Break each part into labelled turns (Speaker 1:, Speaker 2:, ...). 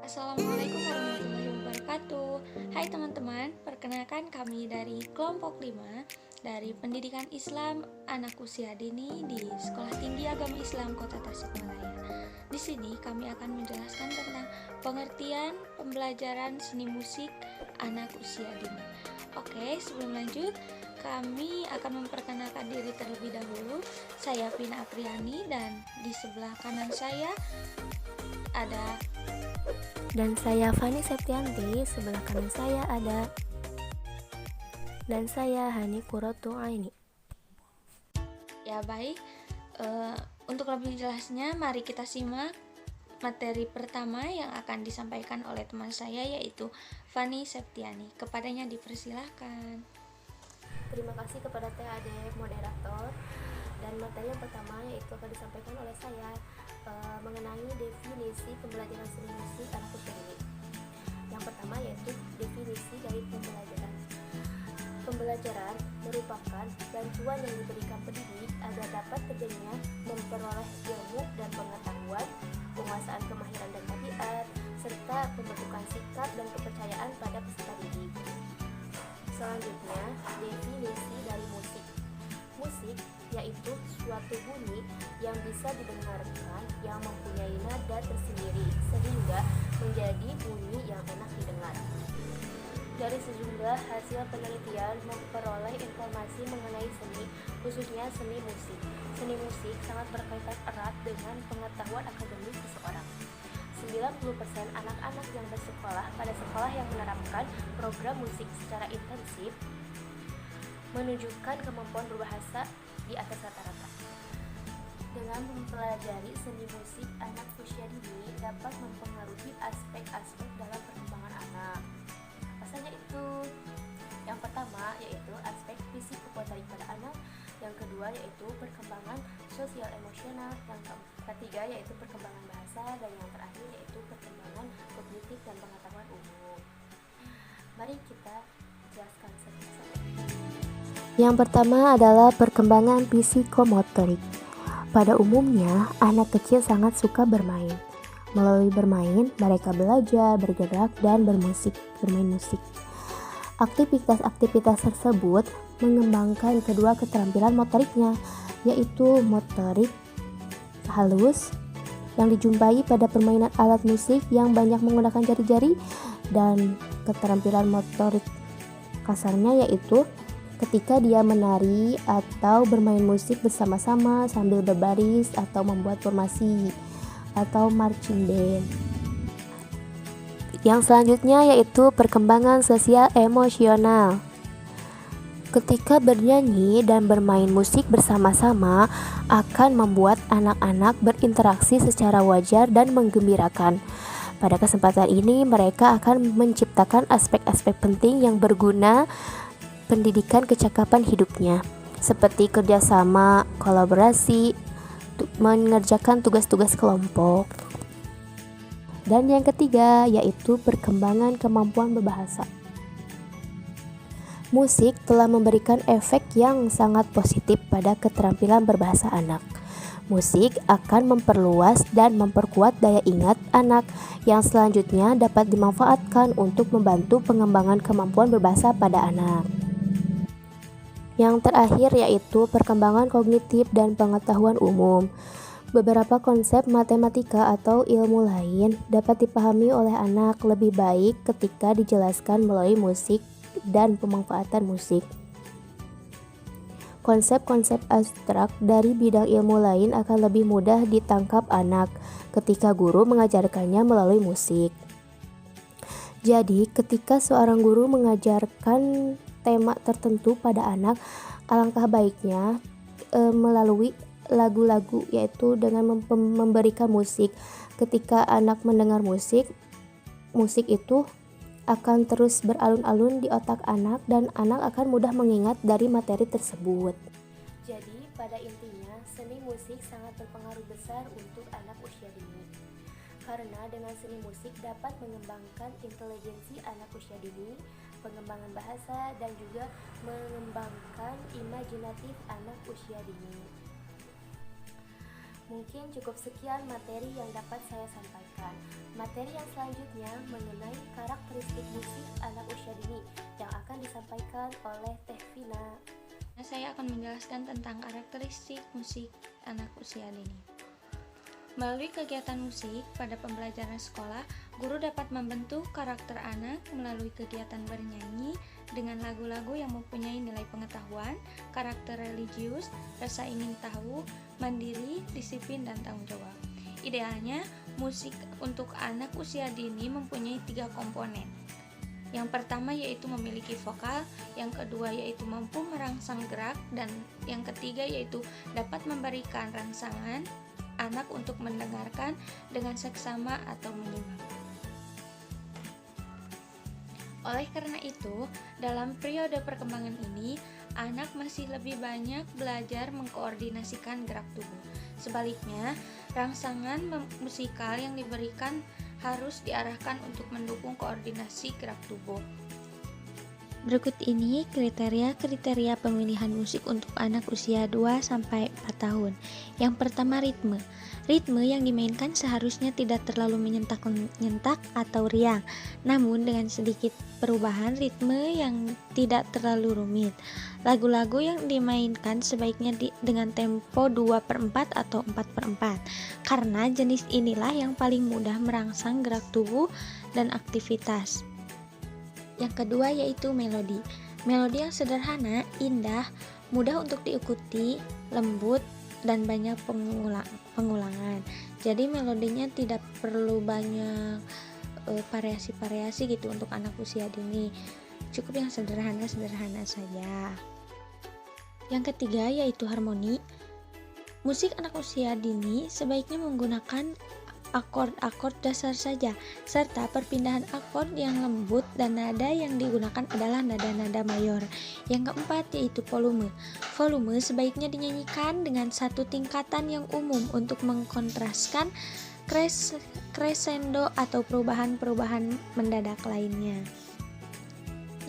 Speaker 1: Assalamualaikum warahmatullahi wabarakatuh. Hai teman-teman, perkenalkan kami dari kelompok 5 dari Pendidikan Islam Anak Usia Dini di Sekolah Tinggi Agama Islam Kota Tasikmalaya. Di sini kami akan menjelaskan tentang pengertian pembelajaran seni musik anak usia dini. Oke, sebelum lanjut, kami akan memperkenalkan diri terlebih dahulu. Saya Pina Apriani dan di sebelah kanan saya ada.
Speaker 2: Dan saya Fani Septianti, sebelah kanan saya ada. Dan saya Hani Kurotu Aini.
Speaker 1: Ya baik, untuk lebih jelasnya mari kita simak materi pertama yang akan disampaikan oleh teman saya yaitu Fani Septiani. Kepadanya dipersilahkan.
Speaker 2: Terima kasih kepada TAD moderator. Dan materi yang pertama yaitu akan disampaikan oleh saya mengenai definisi pembelajaran seni musik anak usia dini. Yang pertama yaitu definisi dari pembelajaran. Pembelajaran merupakan bantuan yang diberikan pendidik agar dapat terjadinya memperoleh ilmu dan pengetahuan, penguasaan kemahiran dan tabiat, serta pembentukan sikap dan kepercayaan pada peserta didik. Selanjutnya, definisi dari musik. Musik yaitu suatu bunyi yang bisa didengarkan yang mempunyai nada tersendiri sehingga menjadi bunyi yang enak didengar. Dari sejumlah hasil penelitian memperoleh informasi mengenai seni, khususnya seni musik. Seni musik sangat berkaitan erat dengan pengetahuan akademis seseorang. 90% anak-anak yang bersekolah pada sekolah yang menerapkan program musik secara intensif menunjukkan kemampuan berbahasa di atas rata-rata. Dengan mempelajari seni musik anak usia dini dapat mempengaruhi aspek-aspek dalam perkembangan anak. Apa saja itu? Yang pertama yaitu aspek fisik kemotorik pada anak, yang kedua yaitu perkembangan sosial emosional, yang ketiga yaitu perkembangan bahasa, dan yang terakhir yaitu perkembangan kognitif dan pengetahuan umum. Mari kita jelaskan satu-satu. Yang pertama adalah perkembangan psikomotorik. Pada umumnya, anak kecil sangat suka bermain. Melalui bermain, mereka belajar, bergerak, dan bermain musik. Aktivitas-aktivitas tersebut mengembangkan kedua keterampilan motoriknya, yaitu motorik halus yang dijumpai pada permainan alat musik yang banyak menggunakan jari-jari, dan keterampilan motorik kasarnya yaitu ketika dia menari atau bermain musik bersama-sama sambil berbaris atau membuat formasi atau marching band. Yang selanjutnya yaitu perkembangan sosial emosional. Ketika bernyanyi dan bermain musik bersama-sama akan membuat anak-anak berinteraksi secara wajar dan menggembirakan. Pada kesempatan ini mereka akan menciptakan aspek-aspek penting yang berguna pendidikan kecakapan hidupnya, seperti kerjasama, kolaborasi, mengerjakan tugas-tugas kelompok. Dan yang ketiga yaitu perkembangan kemampuan berbahasa. Musik telah memberikan efek yang sangat positif pada keterampilan berbahasa anak. Musik akan memperluas dan memperkuat daya ingat anak yang selanjutnya dapat dimanfaatkan untuk membantu pengembangan kemampuan berbahasa pada anak. Yang terakhir yaitu perkembangan kognitif dan pengetahuan umum. Beberapa konsep matematika atau ilmu lain dapat dipahami oleh anak lebih baik ketika dijelaskan melalui musik dan pemanfaatan musik. Konsep-konsep abstrak dari bidang ilmu lain akan lebih mudah ditangkap anak ketika guru mengajarkannya melalui musik. Jadi, ketika seorang guru mengajarkan tema tertentu pada anak, alangkah baiknya melalui lagu-lagu, yaitu dengan memberikan musik. Ketika anak mendengar musik itu akan terus beralun-alun di otak anak dan anak akan mudah mengingat dari materi tersebut. Jadi, pada intinya, seni musik sangat berpengaruh besar untuk anak usia dini. Karena dengan seni musik dapat mengembangkan intelijensi anak usia dini, pengembangan bahasa, dan juga mengembangkan imajinatif anak usia dini. Mungkin cukup sekian materi yang dapat saya sampaikan. Materi yang selanjutnya mengenai karakteristik musik anak usia dini yang akan disampaikan oleh Teh Vina.
Speaker 1: Saya akan menjelaskan tentang karakteristik musik anak usia dini. Melalui kegiatan musik pada pembelajaran sekolah, guru dapat membentuk karakter anak melalui kegiatan bernyanyi dengan lagu-lagu yang mempunyai nilai pengetahuan, karakter religius, rasa ingin tahu, mandiri, disiplin, dan tanggung jawab. Idealnya, musik untuk anak usia dini mempunyai 3 komponen. Yang pertama yaitu memiliki vokal, yang kedua yaitu mampu merangsang gerak, dan yang ketiga yaitu dapat memberikan rangsangan anak untuk mendengarkan dengan seksama atau menyimak. Oleh karena itu, dalam periode perkembangan ini, anak masih lebih banyak belajar mengkoordinasikan gerak tubuh. Sebaliknya, rangsangan musikal yang diberikan harus diarahkan untuk mendukung koordinasi gerak tubuh. Berikut ini kriteria pemilihan musik untuk anak usia 2-4 tahun. Yang pertama, ritme. Ritme yang dimainkan seharusnya tidak terlalu menyentak-nyentak atau riang, namun dengan sedikit perubahan ritme yang tidak terlalu rumit. Lagu-lagu yang dimainkan sebaiknya dengan tempo 2/4 atau 4/4, karena jenis inilah yang paling mudah merangsang gerak tubuh dan aktivitas. Yang kedua yaitu melodi. Melodi yang sederhana, indah, mudah untuk diikuti, lembut, dan banyak pengulangan. Jadi melodinya tidak perlu banyak variasi-variasi gitu untuk anak usia dini. Cukup yang sederhana-sederhana saja. Yang ketiga yaitu harmoni. Musik anak usia dini sebaiknya menggunakan akord-akord dasar saja, serta perpindahan akord yang lembut, dan nada yang digunakan adalah nada-nada mayor. Yang keempat yaitu volume. Volume sebaiknya dinyanyikan dengan satu tingkatan yang umum untuk mengkontraskan crescendo atau perubahan-perubahan mendadak lainnya.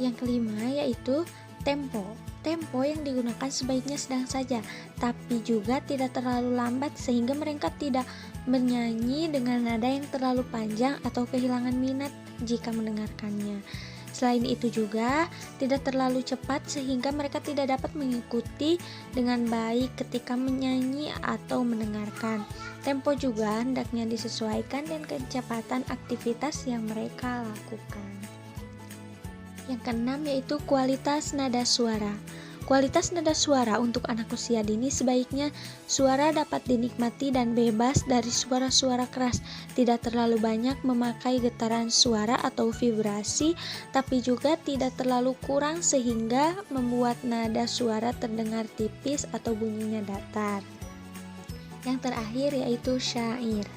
Speaker 1: Yang kelima yaitu tempo. Tempo yang digunakan sebaiknya sedang saja, tapi juga tidak terlalu lambat sehingga mereka tidak bernyanyi dengan nada yang terlalu panjang atau kehilangan minat jika mendengarkannya. Selain itu juga tidak terlalu cepat sehingga mereka tidak dapat mengikuti dengan baik ketika menyanyi atau mendengarkan. Tempo juga hendaknya disesuaikan dengan kecepatan aktivitas yang mereka lakukan. Yang keenam yaitu kualitas nada suara. Kualitas nada suara untuk anak usia dini sebaiknya suara dapat dinikmati dan bebas dari suara-suara keras, tidak terlalu banyak memakai getaran suara atau vibrasi, tapi juga tidak terlalu kurang sehingga membuat nada suara terdengar tipis atau bunyinya datar. Yang terakhir yaitu syair.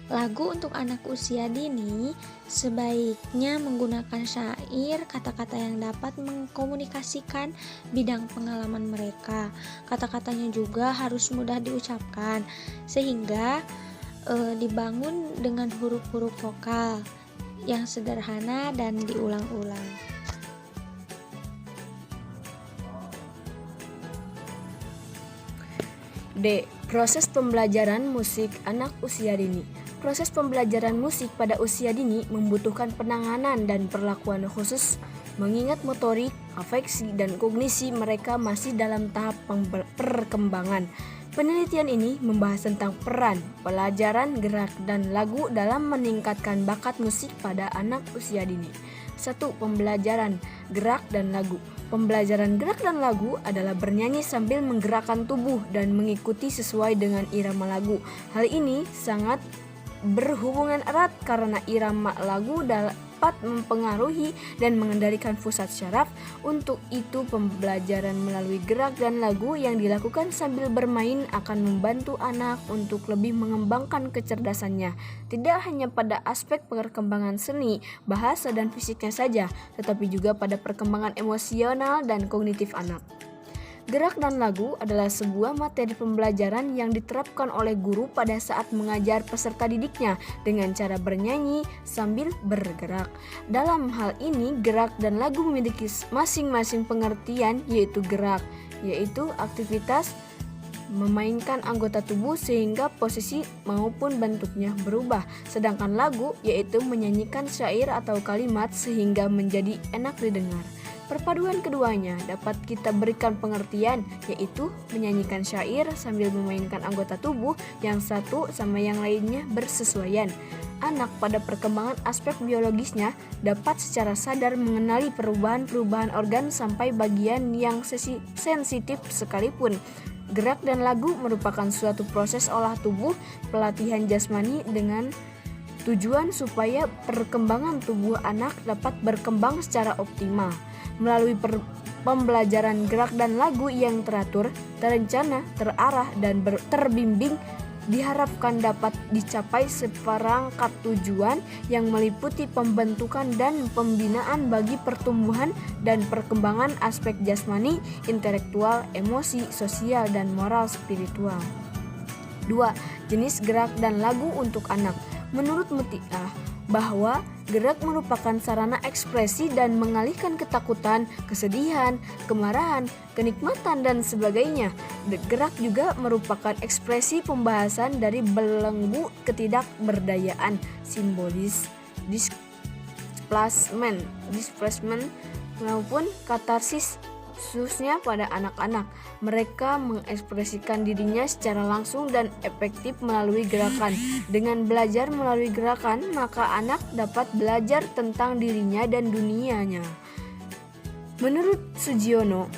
Speaker 1: Lagu untuk anak usia dini sebaiknya menggunakan syair, kata-kata yang dapat mengkomunikasikan bidang pengalaman mereka. Kata-katanya juga harus mudah diucapkan sehingga dibangun dengan huruf-huruf vokal yang sederhana dan diulang-ulang.
Speaker 3: D. Proses pembelajaran musik anak usia dini. Proses pembelajaran musik pada usia dini membutuhkan penanganan dan perlakuan khusus, mengingat motorik, afeksi, dan kognisi mereka masih dalam tahap perkembangan. Penelitian ini membahas tentang peran, pelajaran, gerak, dan lagu dalam meningkatkan bakat musik pada anak usia dini. 1. Pembelajaran gerak dan lagu. Pembelajaran gerak dan lagu adalah bernyanyi sambil menggerakkan tubuh dan mengikuti sesuai dengan irama lagu. Hal ini sangat berhubungan erat karena irama lagu dapat mempengaruhi dan mengendalikan pusat syaraf. Untuk itu, pembelajaran melalui gerak dan lagu yang dilakukan sambil bermain akan membantu anak untuk lebih mengembangkan kecerdasannya, tidak hanya pada aspek perkembangan seni, bahasa, dan fisiknya saja, tetapi juga pada perkembangan emosional dan kognitif anak. Gerak dan lagu adalah sebuah materi pembelajaran yang diterapkan oleh guru pada saat mengajar peserta didiknya dengan cara bernyanyi sambil bergerak. Dalam hal ini, gerak dan lagu memiliki masing-masing pengertian, yaitu gerak, yaitu aktivitas memainkan anggota tubuh sehingga posisi maupun bentuknya berubah. Sedangkan lagu yaitu menyanyikan syair atau kalimat sehingga menjadi enak didengar. Perpaduan keduanya dapat kita berikan pengertian, yaitu menyanyikan syair sambil memainkan anggota tubuh yang satu sama yang lainnya bersesuaian. Anak pada perkembangan aspek biologisnya dapat secara sadar mengenali perubahan-perubahan organ sampai bagian yang sensitif sekalipun. Gerak dan lagu merupakan suatu proses olah tubuh, pelatihan jasmani dengan tujuan supaya perkembangan tubuh anak dapat berkembang secara optimal. Melalui pembelajaran gerak dan lagu yang teratur, terencana, terarah, dan terbimbing, diharapkan dapat dicapai seperangkat tujuan yang meliputi pembentukan dan pembinaan bagi pertumbuhan dan perkembangan aspek jasmani, intelektual, emosi, sosial, dan moral spiritual. 2. Jenis gerak dan lagu untuk anak. Menurut Mutiah, bahwa gerak merupakan sarana ekspresi dan mengalihkan ketakutan, kesedihan, kemarahan, kenikmatan, dan sebagainya. Gerak juga merupakan ekspresi pembahasan dari belenggu ketidakberdayaan, simbolis, displacement maupun katarsis, khususnya pada anak-anak. Mereka mengekspresikan dirinya secara langsung dan efektif melalui gerakan. Dengan belajar melalui gerakan, maka anak dapat belajar tentang dirinya dan dunianya. Menurut Sugiono,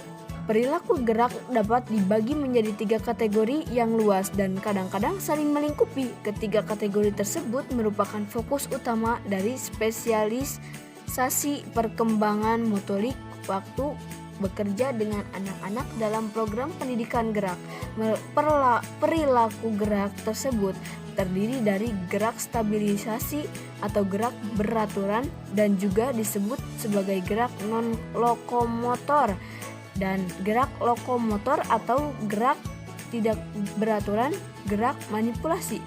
Speaker 3: perilaku gerak dapat dibagi menjadi 3 kategori yang luas dan kadang-kadang saling melingkupi. Ketiga kategori tersebut merupakan fokus utama dari spesialisasi perkembangan motorik waktu bekerja dengan anak-anak dalam program pendidikan gerak. Perilaku gerak tersebut terdiri dari gerak stabilisasi atau gerak beraturan dan juga disebut sebagai gerak non-lokomotor, dan gerak lokomotor atau gerak tidak beraturan, gerak manipulasi.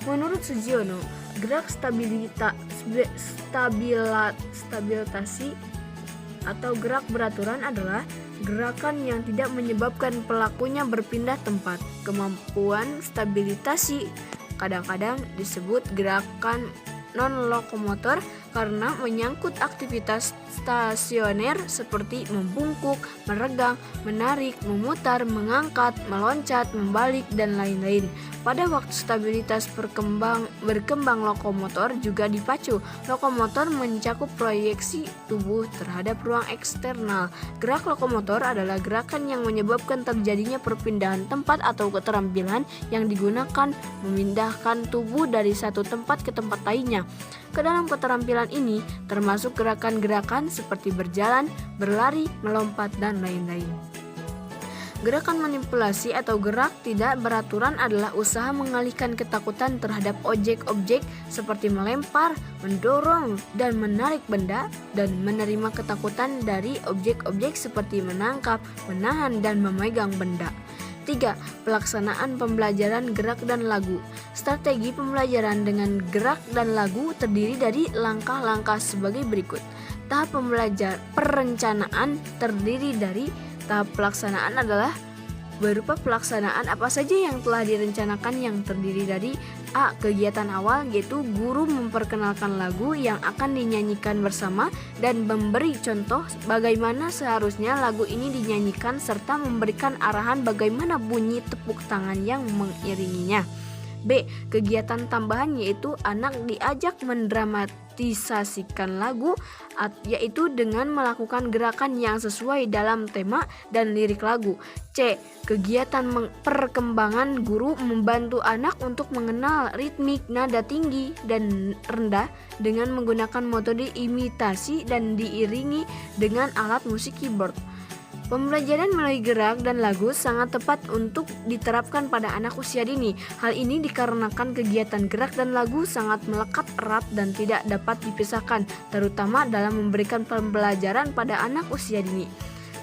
Speaker 3: Menurut Sugiono, gerak stabilisasi atau gerak beraturan adalah gerakan yang tidak menyebabkan pelakunya berpindah tempat. Kemampuan stabilisasi kadang-kadang disebut gerakan non-lokomotor karena menyangkut aktivitas stasioner seperti membungkuk, meregang, menarik, memutar, mengangkat, meloncat, membalik, dan lain-lain. Pada waktu stabilitas berkembang lokomotor juga dipacu. Lokomotor mencakup proyeksi tubuh terhadap ruang eksternal. Gerak lokomotor adalah gerakan yang menyebabkan terjadinya perpindahan tempat atau keterampilan yang digunakan memindahkan tubuh dari satu tempat ke tempat lainnya. Ke dalam keterampilan ini termasuk gerakan-gerakan seperti berjalan, berlari, melompat, dan lain-lain. Gerakan manipulasi atau gerak tidak beraturan adalah usaha mengalihkan ketakutan terhadap objek-objek seperti melempar, mendorong, dan menarik benda, dan menerima ketakutan dari objek-objek seperti menangkap, menahan, dan memegang benda. 3. Pelaksanaan pembelajaran gerak dan lagu. Strategi pembelajaran dengan gerak dan lagu terdiri dari langkah-langkah sebagai berikut. Tahap perencanaan terdiri dari tahap pelaksanaan adalah berupa pelaksanaan apa saja yang telah direncanakan yang terdiri dari A. Kegiatan awal, yaitu guru memperkenalkan lagu yang akan dinyanyikan bersama dan memberi contoh bagaimana seharusnya lagu ini dinyanyikan serta memberikan arahan bagaimana bunyi tepuk tangan yang mengiringinya. B. Kegiatan tambahan, yaitu anak diajak menstisasikan lagu, yaitu dengan melakukan gerakan yang sesuai dalam tema dan lirik lagu. C. Kegiatan perkembangan guru membantu anak untuk mengenal ritmik nada tinggi dan rendah dengan menggunakan metode imitasi dan diiringi dengan alat musik keyboard. Pembelajaran melalui gerak dan lagu sangat tepat untuk diterapkan pada anak usia dini. Hal ini dikarenakan kegiatan gerak dan lagu sangat melekat erat dan tidak dapat dipisahkan, terutama dalam memberikan pembelajaran pada anak usia dini.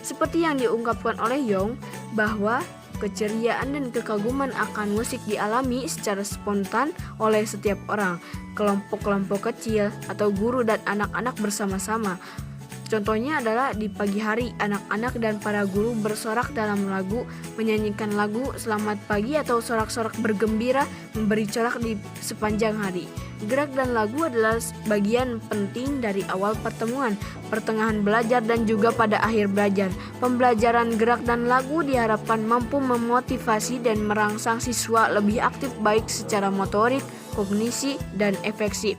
Speaker 3: Seperti yang diungkapkan oleh Young, bahwa keceriaan dan kekaguman akan musik dialami secara spontan oleh setiap orang, kelompok-kelompok kecil, atau guru dan anak-anak bersama-sama. Contohnya adalah di pagi hari, anak-anak dan para guru bersorak dalam lagu, menyanyikan lagu selamat pagi atau sorak-sorak bergembira, memberi corak di sepanjang hari. Gerak dan lagu adalah bagian penting dari awal pertemuan, pertengahan belajar, dan juga pada akhir belajar. Pembelajaran gerak dan lagu diharapkan mampu memotivasi dan merangsang siswa lebih aktif baik secara motorik, kognisi, dan afeksi.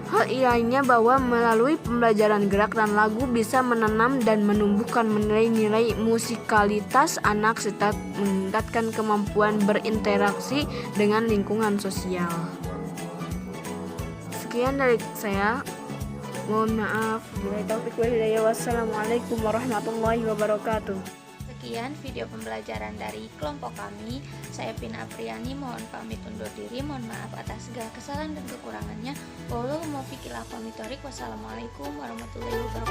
Speaker 3: Hal lainnya bahwa melalui pembelajaran gerak dan lagu bisa menanam dan menumbuhkan nilai-nilai musikalitas anak serta meningkatkan kemampuan berinteraksi dengan lingkungan sosial. Sekian dari saya. Mohon maaf. Wassalamualaikum warahmatullahi wabarakatuh.
Speaker 1: Sekian video pembelajaran dari kelompok kami. Saya Pina Apriani, mohon pamit undur diri. Mohon maaf atas segala kesalahan dan kekurangannya. Wassalamualaikum warahmatullahi wabarakatuh.